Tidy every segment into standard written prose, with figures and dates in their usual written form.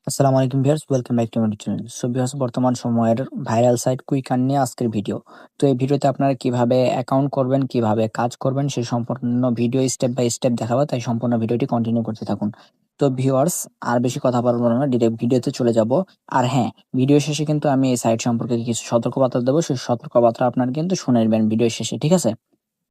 আসসালামু আলাইকুম viewers, welcome back to my channel. So viewers, বর্তমান সময়ের ভাইরাল সাইট কুইক আর্ন নিয়ে আজকের ভিডিও। তো এই ভিডিওতে আপনারা কিভাবে অ্যাকাউন্ট করবেন, কিভাবে কাজ করবেন সেই সম্পূর্ণ ভিডিও স্টেপ বাই স্টেপ দেখাবো, তাই সম্পূর্ণ ভিডিওটি কন্টিনিউ করতে থাকুন। তো ভিউয়ার্স, আর বেশি কথা বলবো না, ডিরেক্ট ভিডিওতে চলে যাব। আর হ্যাঁ, ভিডিও শেষে কিন্তু আমি এই সাইট সম্পর্কে কিছু সতর্কবার্তা দেবো, সেই সতর্কবার্তা আপনারা কিন্তু শুনে নেবেন ভিডিও শেষে, ঠিক আছে?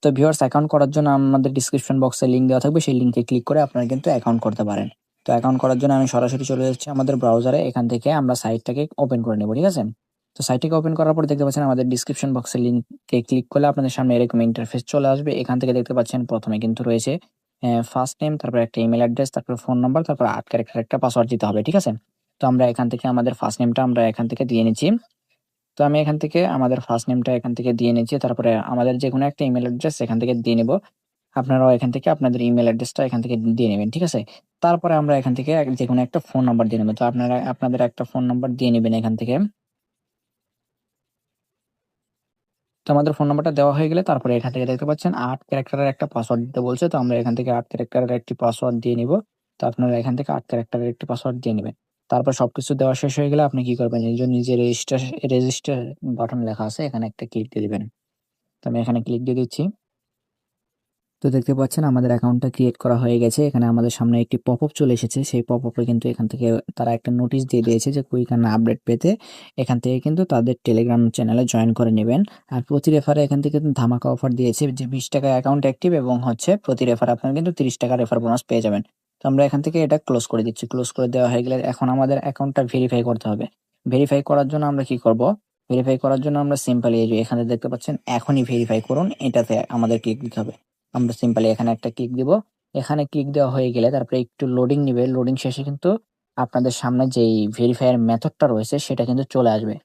তো ভিউয়ার্স, অ্যাকাউন্ট করার জন্য আমাদের ডিসক্রিপশন বক্সে লিংক দেওয়া থাকবে, সেই লিংকে ক্লিক করে আপনারা কিন্তু অ্যাকাউন্ট করতে পারেন। তো অ্যাকাউন্ট করার জন্য আমি সরাসরি চলে যাচ্ছি আমাদের ব্রাউজারে। এখান থেকে আমরা সাইটটাকে ওপেন করে নেব, ঠিক আছে? তো সাইটটাকে ওপেন করার পর দেখতে পাচ্ছেন আমাদের ডিসক্রিপশন বক্সের লিংকে ক্লিক করলে আপনাদের সামনে এরকম ইন্টারফেস চলে আসবে। এখান থেকে দেখতে পাচ্ছেন প্রথমে কিন্তু রয়েছে ফার্স্ট নেম, তারপর একটা ইমেল অ্যাড্রেস, তারপর ফোন নাম্বার, তারপর ৮ ক্যারেক্টার একটা পাসওয়ার্ড দিতে হবে, ঠিক আছে? তো আমরা এখান থেকে আমাদের ফার্স্ট নেমটা আমরা এখান থেকে দিয়ে নিচ্ছি। তো আমি এখান থেকে আমাদের ফার্স্ট নেমটা এখান থেকে দিয়ে নিচ্ছি। তারপরে আমাদের যেকোনো একটা ইমেল অ্যাড্রেস এখান থেকে দিয়ে নিব। আপনারাও এখান থেকে আপনাদের ইমেল অ্যাড্রেসটা এখান থেকে দিয়ে নেবেন, ঠিক আছে? তারপরে আমরা এখান থেকে যেকোনো একটা ফোন নাম্বার দিয়ে নেব। তো আপনারা আপনাদের একটা ফোন নাম্বার দিয়ে নিবেন এখান থেকে। তো আমাদের ফোন নাম্বারটা দেওয়া হয়ে গেলে তারপরে এখান থেকে দেখতে পাচ্ছেন ৮ ক্যারেক্টারের একটা পাসওয়ার্ড দিতে বলছে। তো আমরা এখান থেকে ৮ ক্যারেক্টারের একটি পাসওয়ার্ড দিয়ে নিব। তো আপনারা এখান থেকে ৮ ক্যারেক্টারের একটি পাসওয়ার্ড দিয়ে নিবেন। তারপর সবকিছু দেওয়া শেষ হয়ে গেলে আপনি কি করবেন? এই যে নিচে রেজিস্টার বাটন লেখা আছে, এখানে একটা ক্লিক দিয়ে দিবেন। তো আমি এখানে ক্লিক দিয়ে দিচ্ছি। তো দেখতে পাচ্ছেন আমাদের অ্যাকাউন্টটা ক্রিয়েট করা হয়ে গেছে। এখানে আমাদের সামনে একটি পপআপ চলে এসেছে। সেই পপআপে কিন্তু এখান থেকে তারা একটা নোটিশ দিয়ে দিয়েছে যে কুইক আর্ন আপডেট পেতে এখান থেকে কিন্তু তাদের টেলিগ্রাম চ্যানেলে জয়েন করে নেবেন। আর প্রতি রেফারে এখান থেকে কিন্তু ধামাকা অফার দিয়েছে যে ২০ টাকা অ্যাকাউন্ট অ্যাক্টিভ এবং হচ্ছে প্রতি রেফারে আপনারা কিন্তু ৩০ টাকা রেফার বোনাস পেয়ে যাবেন। তো আমরা এখান থেকে এটা ক্লোজ করে দিচ্ছি। ক্লোজ করে দেওয়া হয়ে গেলে এখন আমাদের অ্যাকাউন্টটা ভেরিফাই করতে হবে। ভেরিফাই করার জন্য আমরা কি করব? ভেরিফাই করার জন্য আমরা সিম্পলি এই যে এখানে দেখতে পাচ্ছেন এখনই ভেরিফাই করুন, এটাতে আমাদের ক্লিক দিতে হবে। আমরা সিম্পলি এখানে একটা ক্লিক দিব। এখানে ক্লিক দেওয়া হয়ে গেলে তারপরে একটু লোডিং নিবে। লোডিং শেষে কিন্তু আপনাদের সামনে যেই ভেরিফাই এর মেথডটা রয়েছে সেটা কিন্তু চলে আসবে।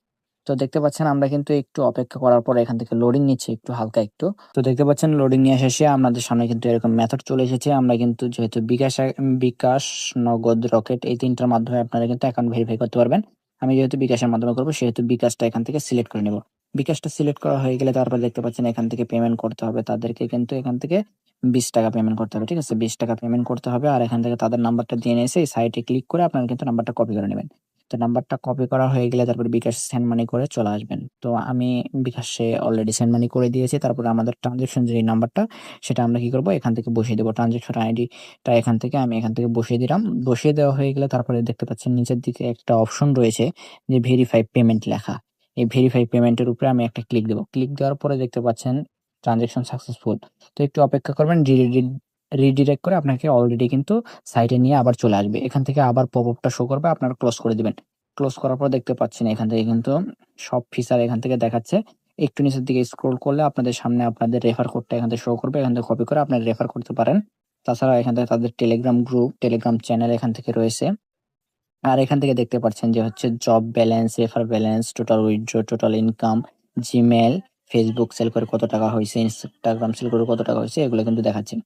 তো দেখতে পাচ্ছেন আমরা কিন্তু একটু অপেক্ষা করার পর এখান থেকে লোডিং নিচ্ছে একটু হালকা একটু। তো দেখতে পাচ্ছেন লোডিং নিয়ে শেষে আপনাদের সামনে কিন্তু এরকম মেথড চলে এসেছে। আমরা কিন্তু যেহেতু বিকাশ, নগদ, রকেট এই ৩ টার মাধ্যমে আপনারা কিন্তু অ্যাকাউন্ট ভেরিফাই করতে পারবেন। আমি যেহেতু বিকাশের মাধ্যমে করব সেহেতু বিকাশটা এখান থেকে সিলেক্ট করে নেব। বিকাশটা সিলেক্ট করা হয়ে গেলে তারপর দেখতে পাচ্ছেন এখান থেকে পেমেন্ট করতে হবে। তাদেরকে কিন্তু এখান থেকে ২০ টাকা পেমেন্ট করতে হবে, ঠিক আছে? ২০ টাকা পেমেন্ট করতে হবে। আর এখান থেকে তাদের নাম্বারটা দিয়ে নিয়ে এসে এই সাইটে ক্লিক করে আপনারা কিন্তু নাম্বারটা কপি করে নেবেন। তো নাম্বারটা কপি করা হয়ে গেলে তারপরে বিকাশে সেন্ড মানি করে চলে আসবেন। তো আমি বিকাশে অলরেডি সেন্ড মানি করে দিয়েছি। তারপরে আমাদের ট্রান্সেকশন যে নাম্বারটা সেটা আমরা কি করব? এখান থেকে বসিয়ে দেব। ট্রান্সেকশন আইডিটা এখান থেকে আমি এখান থেকে বসিয়ে দিলাম। বসিয়ে দেওয়া হয়ে গেলে তারপরে দেখতে পাচ্ছেন নিচের দিকে একটা অপশন রয়েছে যে ভেরিফাই পেমেন্ট লেখা। এই ভেরিফাই পেমেন্টের উপরে আমি একটা ক্লিক দেব। ক্লিক দেওয়ার পরে দেখতে পাচ্ছেন ট্রান্সেকশন সাকসেসফুল। তো একটু অপেক্ষা করবেন। রিডিরেক্ট করে আপনাকে অলরেডি কিন্তু সাইটে নিয়ে আবার চলে আসবে। এখান থেকে আবার পপআপটা শো করবে, আপনারা ক্লোজ করে দিবেন। ক্লোজ করার পর দেখতে পাচ্ছেন এখান থেকে কিন্তু সব ফিচার এখান থেকে দেখাচ্ছে। একটু নিচের দিকে স্ক্রল করলে আপনাদের সামনে আপনাদের রেফার কোডটা এখান থেকে শো করবে। এখান থেকে কপি করে আপনারা রেফার করতে পারেন। তাছাড়া এখান থেকে তাদের টেলিগ্রাম গ্রুপ, টেলিগ্রাম চ্যানেল এখান থেকে রয়েছে। আর এখান থেকে দেখতে পাচ্ছেন যে হচ্ছে job balance, refer balance, total withdraw, total income, Gmail, Facebook sell করে কত টাকা হইছে, ইনস্টাগ্রাম সেল করে কত টাকা হইছে, এগুলো কিন্তু দেখাচ্ছে।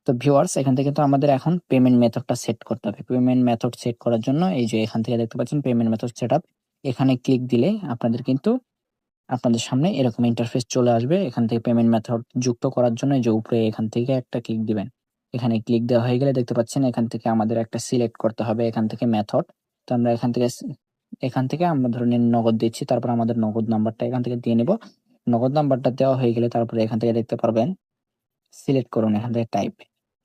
তো ভিউয়ার্স, এখান থেকে কিন্তু আমাদের এখন পেমেন্ট মেথডটা সেট করতে হবে। পেমেন্ট মেথড সেট করার জন্য এই যে এখান থেকে দেখতে পাচ্ছেন পেমেন্ট মেথড সেটআপ। এখানে ক্লিক দিলে আপনাদের কিন্তু আপনাদের সামনে এরকম ইন্টারফেস চলে আসবে। এখান থেকে পেমেন্ট মেথড যুক্ত করার জন্য এই যে উপরে এখান থেকে একটা ক্লিক দিবেন। এখানে ক্লিক দেওয়া হয়ে গেলে দেখতে পাচ্ছেন এখান থেকে আমাদের একটা সিলেক্ট করতে হবে এখান থেকে মেথড। তো আমরা এখান থেকে আমরা ধরে নিন নগদ দিচ্ছি। তারপর আমাদের নগদ নাম্বারটা এখান থেকে দিয়ে নিব। নগদ নাম্বারটা দেওয়া হয়ে গেলে তারপরে এখান থেকে দেখতে পারবেন সিলেক্ট করুন এখান থেকে টাইপ।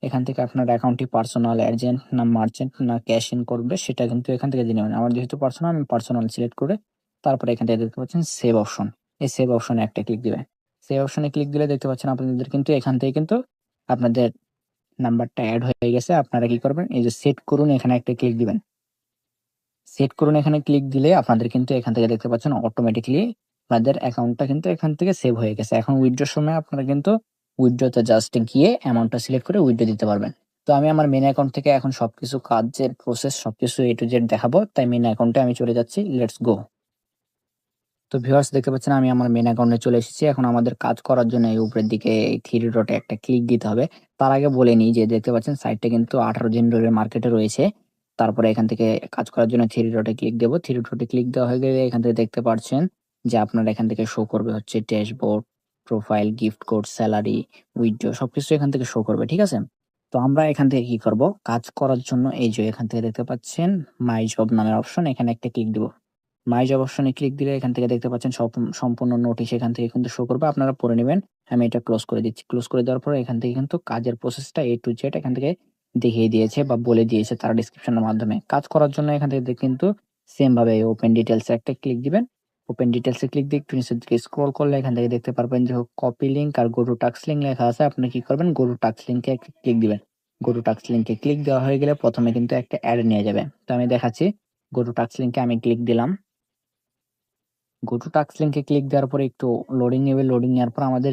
এখান থেকে আপনার অ্যাকাউন্টটি পার্সোনাল, এজেন্ট না মার্চেন্ট না ক্যাশ ইন করবে সেটা কিন্তু এখান থেকে দিয়ে নেবেন। আমার যেহেতু পার্সোনাল, আমি পার্সোনাল সিলেক্ট করে তারপরে এখান থেকে দেখতে পাচ্ছেন সেভ অপশন। এই সেভ অপশনে একটা ক্লিক দিবেন। সেভ অপশনে ক্লিক দিলে দেখতে পাচ্ছেন আপনাদের কিন্তু এখান থেকে কিন্তু আপনাদের নাম্বারটা এড হয়ে গেছে। আপনারা কি করবেন? এই যে সেট করুন এখানে একটা ক্লিক দিবেন। সেট করুন এখানে ক্লিক দিলে আপনাদের কিন্তু এখান থেকে দেখতে পাচ্ছেন অটোমেটিক্যালি আপনাদের অ্যাকাউন্টটা কিন্তু এখান থেকে সেভ হয়ে গেছে। এখন উইথড্রর সময় আপনারা কিন্তু উইথড্রতে জাস্ট গিয়ে অ্যামাউন্টটা সিলেক্ট করে উইথড্র দিতে পারবেন। তো আমি আমার মেইন অ্যাকাউন্ট থেকে এখন সবকিছু কাজের প্রসেস সবকিছু A to Z দেখাবো। তাই মেইন অ্যাকাউন্টে আমি চলে যাচ্ছি। Let's go. তো ভিউয়ার্স, দেখতে পাচ্ছেন আমি আমার মেইন অ্যাকাউন্টে চলে এসেছি। এখন আমাদের কাজ করার জন্য এই উপরের দিকে এই থ্রি ডটে একটা ক্লিক দিতে হবে। তার আগে বলে নিই যে দেখতে পাচ্ছেন সাইটটা কিন্তু 18 জন ডলারের মার্কেটে রয়েছে। তারপরে এখান থেকে কাজ করার জন্য থ্রি ডটে ক্লিক দেব। থ্রি ডটে ক্লিক দেওয়া হয়ে গেলে এখান থেকে দেখতে পাচ্ছেন যে আপনার এখান থেকে শো করবে হচ্ছে dashboard, profile, gift code, salary, withdraw সবকিছু এখান থেকে শো করবে, ঠিক আছে? তো আমরা এখান থেকে কি করব? কাজ করার জন্য এই যে এখান থেকে দেখতে পাচ্ছেন মাই জব নামের অপশন, এখানে একটা ক্লিক দিব। মাই জব অপশনে ক্লিক দিলে এখান থেকে দেখতে পাচ্ছেন সম্পূর্ণ নোটিশ এখান থেকে কিন্তু শো করবে। আপনারা পড়ে নিবেন। আমি এটা ক্লোজ করে দিচ্ছি। ক্লোজ করে দেওয়ার পরে এখান থেকে কিন্তু কাজের প্রসেসটা A to Z এখান থেকে দেখিয়ে দিয়েছে বা বলে দিয়েছে তারা ডেসক্রিপশনের মাধ্যমে। কাজ করার জন্য এখান থেকে কিন্তু সেম ভাবে ওপেন ডিটেইলস এ একটা ক্লিক দিবেন। ওপেন ডিটেইলস এ ক্লিক দিয়ে একটু নিচের দিকে স্ক্রল করলে এখান থেকে দেখতে পারবেন যে কপি লিঙ্ক আর গো টু টাস্ক লিঙ্ক লেখা আছে। আপনি কি করবেন? গো টু টাস্ক লিঙ্কে একটা ক্লিক দিবেন। গো টু টাস্ক লিঙ্কে ক্লিক দেওয়া হয়ে গেলে প্রথমে কিন্তু একটা অ্যাড নিয়ে যাবে। তো আমি দেখাচ্ছি। গো টু টাস্ক লিঙ্কে আমি ক্লিক দিলাম। গো টু টাস্ক লিঙ্কে ক্লিক দেওয়ার পরে একটু লোডিং নেবে। লোডিং নেওয়ার পর আমাদের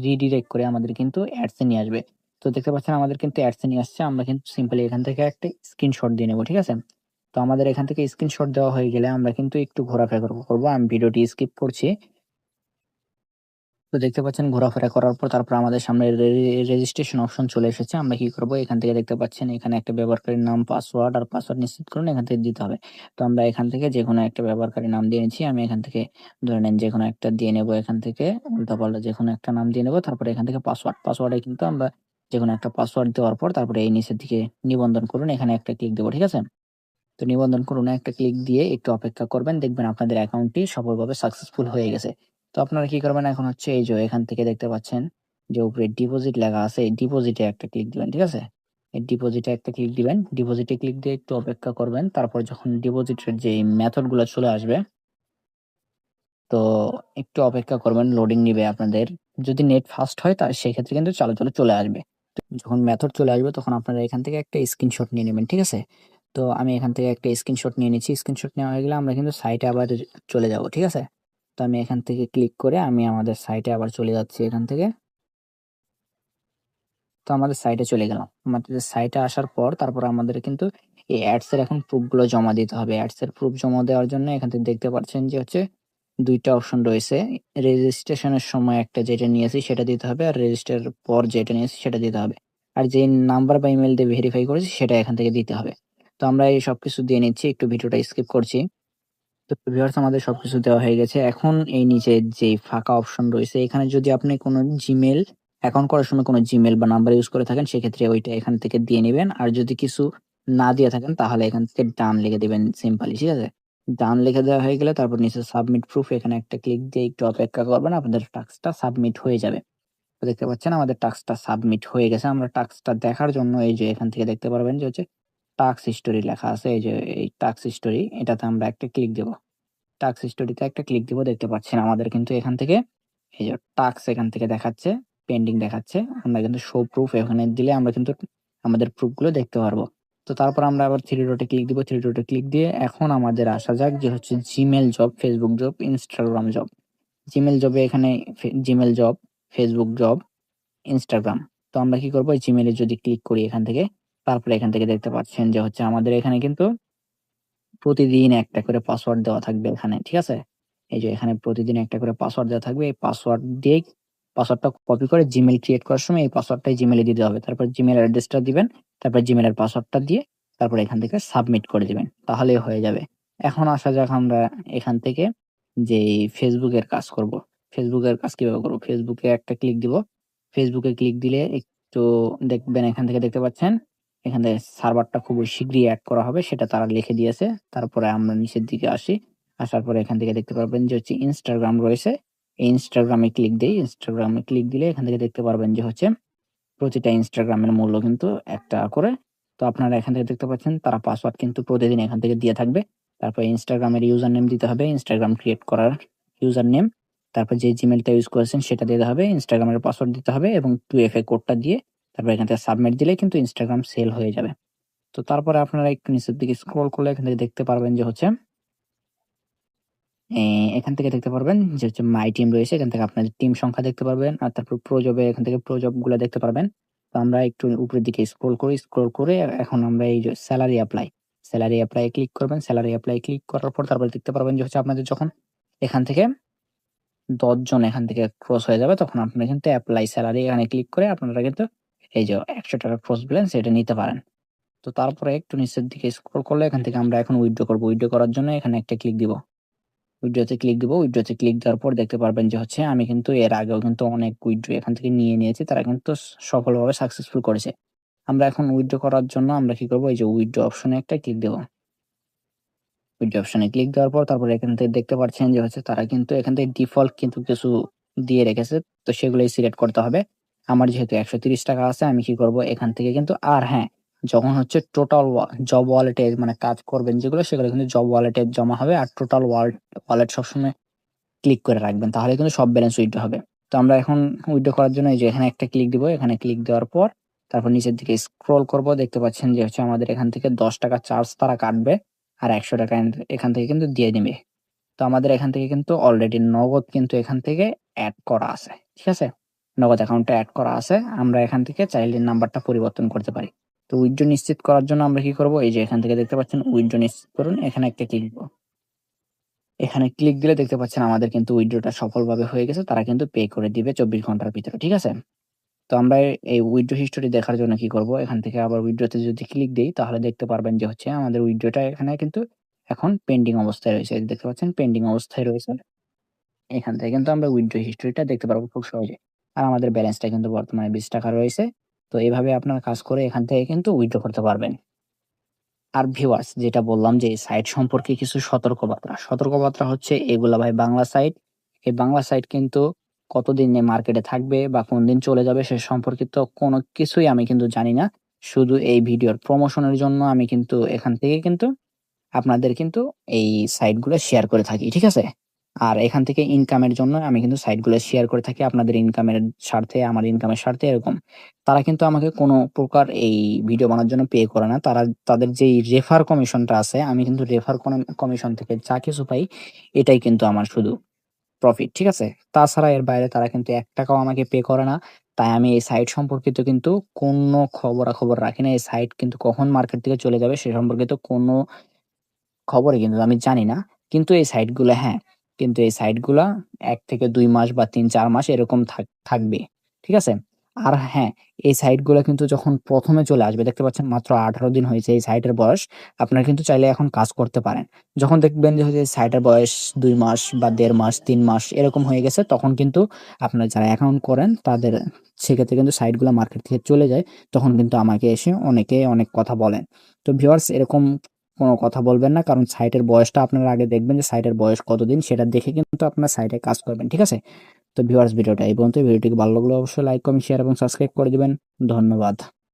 রিডিরেক্ট করে আমাদের কিন্তু অ্যাডস এ নিয়ে আসবে। তো দেখতে পাচ্ছেন আমাদের কিন্তু অ্যাডস এ নিয়ে আসছে। আমরা কিন্তু সিম্পলি এখান থেকে একটা স্ক্রিনশট দিয়ে নেব। ঠিক আছে? তো আমাদের এখান থেকে স্ক্রিনশট দেওয়া হয়ে গেলে আমরা কিন্তু একটু ঘোরাফেরা করব। আমি ভিডিওটি স্কিপ করছি। তো দেখতে পাচ্ছেন ঘোরাফেরা করার পর তারপর আমাদের সামনে রেজিস্ট্রেশন অপশন চলে এসেছে। আমরা কি করব? এখান থেকে দেখতে পাচ্ছেন এখানে একটা ব্যবহারকারীর নাম, পাসওয়ার্ড আর পাসওয়ার্ড নিশ্চিত করুন এখান থেকে দিতে হবে। তো আমরা এখান থেকে যেকোনো একটা ব্যবহারকারীর নাম দিয়ে নিচ্ছি। আমি এখান থেকে ধরে নেন যেকোনো একটা দিয়ে নেব। এখান থেকে উল্টাপাল্টা যেকোনো একটা নাম দিয়ে নেব। তারপরে এখান থেকে পাসওয়ার্ডে কিন্তু আমরা যেকোনো একটা পাসওয়ার্ড দেওয়ার পর তারপরে এই নিচের দিকে নিবন্ধন করুন এখানে একটা ক্লিক দেব। ঠিক আছে? তো নিবন্ধন করুন একটা ক্লিক দিয়ে একটু অপেক্ষা করবেন। দেখবেন আপনাদের অ্যাকাউন্টটি সফলভাবে সাকসেসফুল হয়ে গেছে। তো আপনারা কি করবেন এখন হচ্ছে এই যে এখান থেকে দেখতে পাচ্ছেন যে উপরে ডিপোজিট লেখা আছে, এই ডিপোজিটে একটা ক্লিক দিবেন। ঠিক আছে? এই ডিপোজিটে একটা ক্লিক দিবেন। ডিপোজিটে ক্লিক দিয়ে একটু অপেক্ষা করবেন। তারপর যখন ডিপোজিটের যে মেথড গুলো চলে আসবে, তো একটু অপেক্ষা করবেন। লোডিং নিবে আপনাদের। যদি নেট ফাস্ট হয় সেক্ষেত্রে কিন্তু চালু চলে আসবে। যখন মেথড চলে আসবে তখন আপনারা এখান থেকে একটা স্ক্রিনশট নিয়ে নেবেন। ঠিক আছে? তো আমি এখান থেকে একটা স্ক্রিনশট নিয়ে নিচ্ছি। স্ক্রিনশট নেওয়া হয়ে গেলে আমরা কিন্তু সাইটে আবার চলে যাব। ঠিক আছে? তো আমি এখান থেকে ক্লিক করে আমি আমাদের সাইটে আবার চলে যাচ্ছি এখান থেকে। তো আমাদের সাইটে চলে গেলাম। আমাদের সাইটে আসার পর তারপর আমাদের কিন্তু এই অ্যাডস এর এখন প্রুফ গুলো জমা দিতে হবে। অ্যাডস এর প্রুফ জমা দেওয়ার জন্য এখান থেকে দেখতে পাচ্ছেন যে হচ্ছে ২ টা অপশন রয়েছে। রেজিস্ট্রেশনের সময় একটা যেটা নিয়েছি সেটা দিতে হবে। আর রেজিস্টারের পর যেটা নিয়েছি সেটা দিতে হবে। আর যে নাম্বার বা ইমেইল দিয়ে ভেরিফাই করেছি সেটা এখান থেকে দিতে হবে। তো আমরা এই সবকিছু দিয়ে নিচ্ছি। একটু ভিডিওটা স্কিপ করছি। তো ভিউয়ার্স আমাদের সবকিছু দেওয়া হয়ে গেছে। এখন এই নিচে যে ফাঁকা অপশন রয়েছে এখানে যদি আপনি কোনো জিমেইল অ্যাকাউন্ট করার সময় কোনো জিমেইল বা নাম্বার ইউজ করে থাকেন সেক্ষেত্রে ওইটা এখান থেকে দিয়ে নিবেন। আর যদি কিছু না দিয়ে থাকেন তাহলে এখান থেকে ডান লিখে দিবেন সিম্পলি। ঠিক আছে? ডান লিখে দেওয়া হয়ে গেলে তারপর নিচে সাবমিট প্রুফ এখানে একটা ক্লিক দিয়ে একটু অপেক্ষা করবেন। আপনাদের টাস্কটা সাবমিট হয়ে যাবে। তো দেখতে পাচ্ছেন আমাদের টাস্কটা সাবমিট হয়ে গেছে। আমরা টাস্কটা দেখার জন্য এই যে এখান থেকে দেখতে পারবেন যে হচ্ছে টাস্ক হিস্টোরি লেখা আছে। এই যে এই টাস্ক হিস্টোরি এটাতে আমরা একটা ক্লিক দেব। টাস্ক হিস্টোরিতে একটা ক্লিক দিব। দেখতে পাচ্ছেন আমাদের কিন্তু এখান থেকে এই যে টাস্ক এখান থেকে দেখাচ্ছে, পেন্ডিং দেখাচ্ছে। আমরা কিন্তু শো প্রুফ এখানে দিলে আমরা কিন্তু আমাদের প্রুফগুলো দেখতে পারবো। তো তারপর আমরা আবার 3 ডটে ক্লিক দিব। 3 ডটে ক্লিক দিয়ে এখন আমাদের আসা যাক যে হচ্ছে Gmail job, Facebook job, Instagram job. Gmail জবে এখানে Gmail job, Facebook job, Instagram. তো আমরা কি করব? জিমেইলে যদি ক্লিক করি এখান থেকে, তারপরে এখান থেকে দেখতে পাচ্ছেন যে হচ্ছে আমাদের এখানে কিন্তু প্রতিদিন একটা করে পাসওয়ার্ড দেওয়া থাকবে এখানে। ঠিক আছে? এই যে এখানে প্রতিদিন একটা করে পাসওয়ার্ড দেওয়া থাকবে। এই পাসওয়ার্ড দিয়েই পাসওয়ার্ডটা কপি করে জিমেইল ক্রিয়েট করার সময় এই পাসওয়ার্ডটাই জিমেইলে দিতে হবে। তারপর জিমেইল অ্যাড্রেসটা দিবেন। তারপর জিমেইলের পাসওয়ার্ডটা দিয়ে তারপর এখান থেকে সাবমিট করে দিবেন। তাহলেই হয়ে যাবে। এখন আসা যাক আমরা এখান থেকে যেই ফেসবুকের কাজ করব। ফেসবুকের কাজ কিভাবে করব? ফেসবুকে একটা ক্লিক দিব। ফেসবুকে ক্লিক দিলে একটু দেখবেন এখান থেকে দেখতে পাচ্ছেন এখানে সার্ভারটা খুবই শীঘ্রই এড করা হবে সেটা তারা লিখে দিয়েছে। তারপরে আমরা নিচের দিকে আসি। আসার পরে এখান থেকে দেখতে পারবেন যে হচ্ছে ইনস্টাগ্রাম রয়েছে। এই ইনস্টাগ্রামে ক্লিক দেই। ইনস্টাগ্রামে ক্লিক দিলে এখান থেকে দেখতে পারবেন যে হচ্ছে প্রতিটা ইনস্টাগ্রামের মূল্য কিন্তু ৳১ করে। তো আপনারা এখান থেকে দেখতে পাচ্ছেন তারা পাসওয়ার্ড কিন্তু প্রতিদিন এখান থেকে দিয়ে থাকবে। তারপর ইনস্টাগ্রামের ইউজার নেম দিতে হবে। ইনস্টাগ্রাম ক্রিয়েট করার ইউজার নেম। তারপর যে জিমেইলটা ইউজ করেছেন সেটা দিতে হবে। ইনস্টাগ্রামের পাসওয়ার্ড দিতে হবে এবং 2FA কোডটা দিয়ে তারপর এখান থেকে সাবমিট দিলেই কিন্তু ইনস্টাগ্রাম সেল হয়ে যাবে। তো তারপরে আপনারা একটু নিচের দিকে স্ক্রল করলে এখান থেকে দেখতে পারবেন যে হচ্ছে এ এখান থেকে দেখতে পারবেন যে হচ্ছে মাই টিম রয়েছে। এখান থেকে আপনাদের টিম সংখ্যা দেখতে পারবেন। আর তারপর প্রো জবে এখান থেকে প্রো জব গুলা দেখতে পারবেন। তো আমরা একটু উপরের দিকে স্ক্রল করি। স্ক্রল করে এখন আমরা এই যে সেলারি এপ্লাই এ ক্লিক করবেন। সেলারি এপ্লাই ক্লিক করার পর তারপরে দেখতে পারবেন যে হচ্ছে আপনাদের যখন এখান থেকে ১০ জন এখান থেকে ক্রস হয়ে যাবে তখন আপনারা কিন্তু এপ্লাই সেলারি এখানে ক্লিক করে আপনারা কিন্তু এই যে ৳১০০ ক্রস ব্যালেন্স এটা নিতে পারেন। তো তারপরে একটু নিচের দিকে স্ক্রল করলে এখান থেকে আমরা এখন উইথড্র করব। উইথড্র করার জন্য এখানে একটা ক্লিক দিব। উইথড্রতে ক্লিক দিব। উইথড্রতে ক্লিক দেওয়ার পর দেখতে পারবেন যে হচ্ছে আমি কিন্তু এর আগেও কিন্তু অনেক উইথড্র এখান থেকে নিয়ে নিয়েছি। তারা কিন্তু সফলভাবে সাকসেসফুল করেছে। আমরা এখন উইথড্র করার জন্য আমরা কি করব, এই যে উইথড্র অপশনে একটা ক্লিক দেব। উইথড্র অপশনে ক্লিক দেওয়ার পর তারপরে এখান থেকে দেখতে পাচ্ছেন যে হচ্ছে তারা কিন্তু এখান থেকে ডিফল্ট কিন্তু কিছু দিয়ে রেখেছে, তো সেগুলোই সিলেক্ট করতে হবে। আমার যেহেতু ১৩০ টাকা আছে, আমি কি করব এখান থেকে কিন্তু, আর হ্যাঁ, যখন হচ্ছে টোটাল জব ওয়ালেটে মানে কাজ করবেন যেগুলো, সেগুলো কিন্তু জব ওয়ালেটে জমা হবে। আর টোটাল ওয়ালেট সবসময় ক্লিক করে রাখবেন, তাহলে কিন্তু সব ব্যালেন্স উইথড্র হবে। তো আমরা এখন উইথড্র করার জন্য এই যে এখানে একটা ক্লিক দিব। এখানে ক্লিক দেওয়ার পর তারপর নিচের দিকে স্ক্রল করব, দেখতে পাচ্ছেন যে হচ্ছে আমাদের এখান থেকে ১০ টাকা চার্জ তারা কাটবে, আর ১০০ টাকা এখান থেকে কিন্তু দিয়ে দিবে। তো আমাদের এখান থেকে কিন্তু অলরেডি নগদ কিন্তু এখান থেকে এড করা আছে। ঠিক আছে? নগদ অ্যাকাউন্টে এড করা আছে। আমরা এখান থেকে চাইলে নাম্বারটা পরিবর্তন করতে পারি। তো উইথড্র নিশ্চিত করার জন্য আমরা কি করব, এই যে এখান থেকে দেখতে পাচ্ছেন উইথড্র নিশ্চিত করুন, এখানে একটা ক্লিক দিব। এখানে ক্লিক দিলে দেখতে পাচ্ছেন আমাদের কিন্তু উইথড্রটা সফলভাবে হয়ে গেছে। তারা কিন্তু পে করে দিবে ২৪ ঘন্টার ভিতরে। ঠিক আছে? তো আমরা এই উইথড্র হিস্টোরি দেখার জন্য কি করব, এখান থেকে আবার উইথড্রতে যদি ক্লিক দেই তাহলে দেখতে পারবেন যে হচ্ছে আমাদের উইথড্রটা এখানে কিন্তু এখন পেন্ডিং অবস্থায় রয়েছে। এই যে দেখতে পাচ্ছেন পেন্ডিং অবস্থায় রয়েছে। এখান থেকে কিন্তু আমরা উইথড্র হিস্টরিটা দেখতে পারবো খুব সহজে। আর আমাদের ব্যালেন্সটা কিন্তু বর্তমানে ৳২০ রয়েছে। তো এভাবে আপনারা কাজ করে এখান থেকে কিন্তু উইথড্র করতে পারবেন। আর ভিউয়ার্স, যেটা বললাম যে এই সাইট সম্পর্কে কিছু সতর্কবার্তা। সতর্কবার্তা হচ্ছে এগুলা ভাই বাংলা সাইট। এই বাংলা সাইট কিন্তু কতদিন মার্কেটে থাকবে বা কোনদিন চলে যাবে সে সম্পর্কিত কোনো কিছুই আমি কিন্তু জানি না। শুধু এই ভিডিওর প্রমোশনের জন্য আমি কিন্তু এখান থেকে কিন্তু আপনাদের কিন্তু এই সাইট গুলো শেয়ার করে থাকি। ঠিক আছে? আর এখান থেকে ইনকামের জন্য আমি কিন্তু সাইট গুলো শেয়ার করে থাকি আপনাদের ইনকামের স্বার্থে, আমার ইনকামের স্বার্থে এরকম। তারা কিন্তু আমাকে কোনো প্রকার এই ভিডিও বানানোর জন্য পে করে না। তারা তাদের যেই রেফার কমিশনটা আছে, আমি কিন্তু রেফার কমিশন থেকে যা কিছু পাই, এটাই কিন্তু আমার শুধু প্রফিট। ঠিক আছে? তাছাড়া এর বাইরে তারা কিন্তু ৳১ আমাকে পে করে না। তাই আমি এই সাইট সম্পর্কিত কিন্তু কোনো খবরাখবর রাখি না। এই সাইট কিন্তু কখন মার্কেট থেকে চলে যাবে সে সম্পর্কিত কোনো খবরই কিন্তু আমি জানি না। কিন্তু এই সাইটগুলা, হ্যাঁ, কিন্তু এই সাইটগুলা ১ থেকে ২ মাস বা ৩-৪ মাস এরকম থাকবে। ঠিক আছে? আর হ্যাঁ, এই সাইটগুলা কিন্তু যখন ১ম এ চলে আসবে, দেখতে পাচ্ছেন মাত্র ১৮ দিন হয়েছে এই সাইটের বয়স। আপনারা কিন্তু চাইলে এখন কাজ করতে পারেন। যখন দেখবেন যে হচ্ছে সাইটের বয়স ২ মাস বা ১.৫ মাস, ৩ মাস এরকম হয়ে গেছে, তখন কিন্তু আপনারা যারা অ্যাকাউন্ট করেন তাদের সেক্ষেত্রে কিন্তু সাইটগুলা মার্কেট থেকে চলে যায়। তখন কিন্তু আমাকে এসে অনেকে অনেক কথা বলেন। তো ভিউয়ার্স, এরকম কোনো কথা বলবেন না। কারণ সাইটের বয়সটা আপনারা আগে দেখবেন যে সাইটের বয়স কতদিন, সেটা দেখে কিন্তু আপনার সাইটে কাজ করবেন। ঠিক আছে? তো ভিউয়ার্স, ভিডিওটা এই পর্যন্তই। ভিডিওটিকে ভালো লাগলে অবশ্যই লাইক, কমেন্ট, শেয়ার এবং সাবস্ক্রাইব করে দিবেন। ধন্যবাদ।